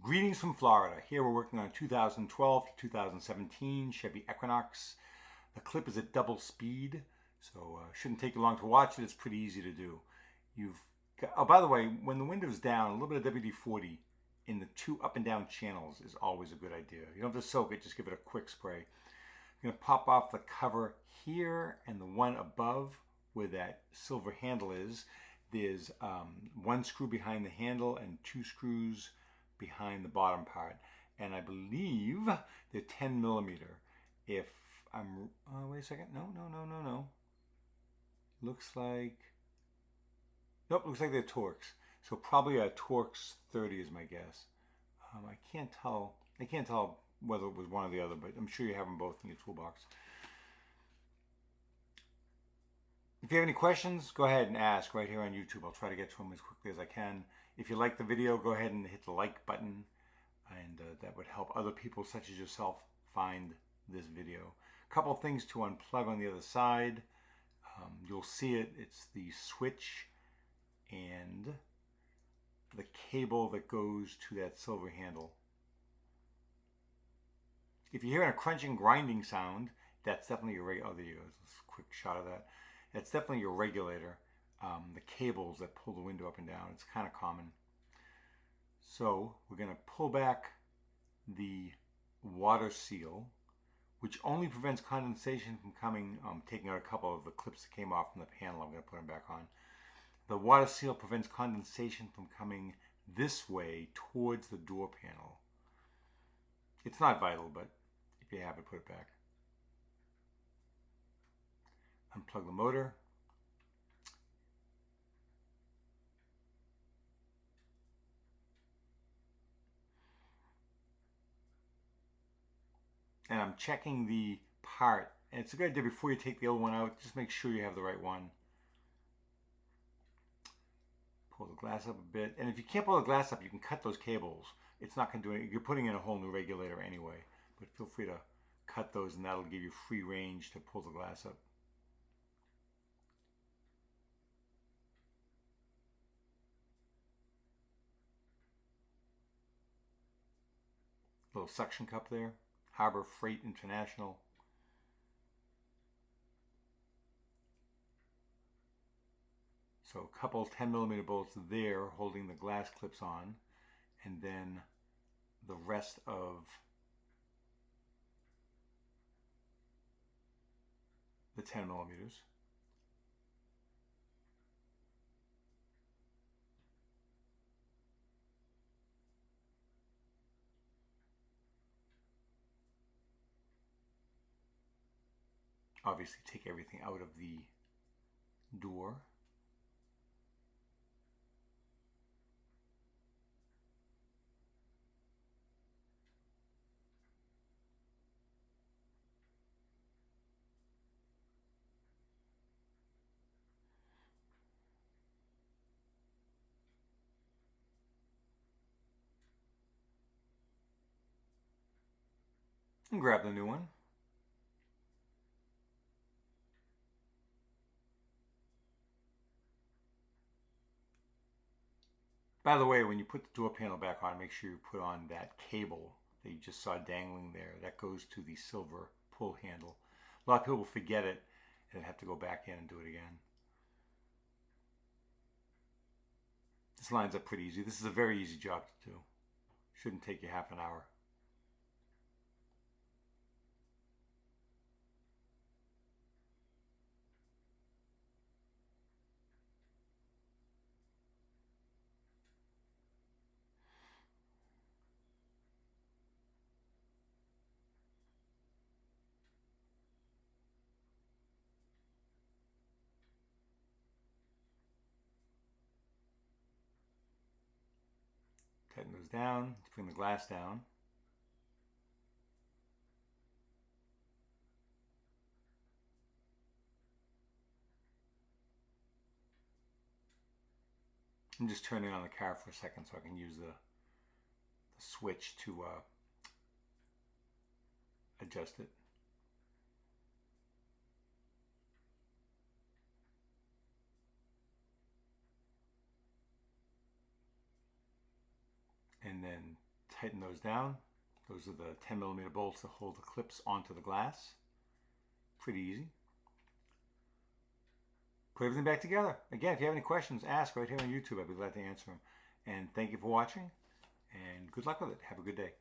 Greetings from Florida. Here we're working on 2012 to 2017 Chevy Equinox. The clip is at double speed, so shouldn't take you long to watch it. It's pretty easy to do. Oh, by the way, when the window's down, a little bit of WD-40 in the two up and down channels is always a good idea. You don't have to soak it, just give it a quick spray. You're going to pop off the cover here and the one above where that silver handle is. There's one screw behind the handle and two screws behind the bottom part. And I believe they're 10 millimeter. If I'm, wait a second, no. Looks like, nope, looks like they're Torx. So probably a Torx 30 is my guess. I can't tell whether it was one or the other, but I'm sure you have them both in your toolbox. If you have any questions, go ahead and ask right here on YouTube. I'll try to get to them as quickly as I can. If you like the video, go ahead and hit the like button, and that would help other people such as yourself find this video. A couple of things to unplug on the other side. You'll see it. It's the switch and the cable that goes to that silver handle. If you're hearing a crunching, grinding sound, that's definitely your regulator. Oh, there you go. Let's a quick shot of that. That's definitely your regulator. The cables that pull the window up and down. It's kind of common. So we're going to pull back the water seal, which only prevents condensation from coming. I'm taking out a couple of the clips that came off from the panel. I'm going to put them back on. The water seal prevents condensation from coming this way towards the door panel. It's not vital, but if you have it, put it back. Unplug the motor. And I'm checking the part. And it's a good idea before you take the old one out, just make sure you have the right one. Pull the glass up a bit. And if you can't pull the glass up, you can cut those cables. It's not going to do anything. You're putting in a whole new regulator anyway. But feel free to cut those, and that'll give you free range to pull the glass up. Little suction cup there. Harbor Freight International. So a couple 10 millimeter bolts there holding the glass clips on, and then the rest of the 10 millimeters. Obviously take everything out of the door. And grab the new one. By the way, when you put the door panel back on, make sure you put on that cable that you just saw dangling there. That goes to the silver pull handle. A lot of people will forget it and have to go back in and do it again. This lines up pretty easy. This is a very easy job to do. Shouldn't take you half an hour. Tighten those down. Let's bring the glass down. I'm just turning on the car for a second so I can use the switch to adjust it. And then tighten those down. Those are the 10mm bolts that hold the clips onto the glass. Pretty easy. Put everything back together. Again, if you have any questions, ask right here on YouTube. I'd be glad to answer them. And thank you for watching, and good luck with it. Have a good day.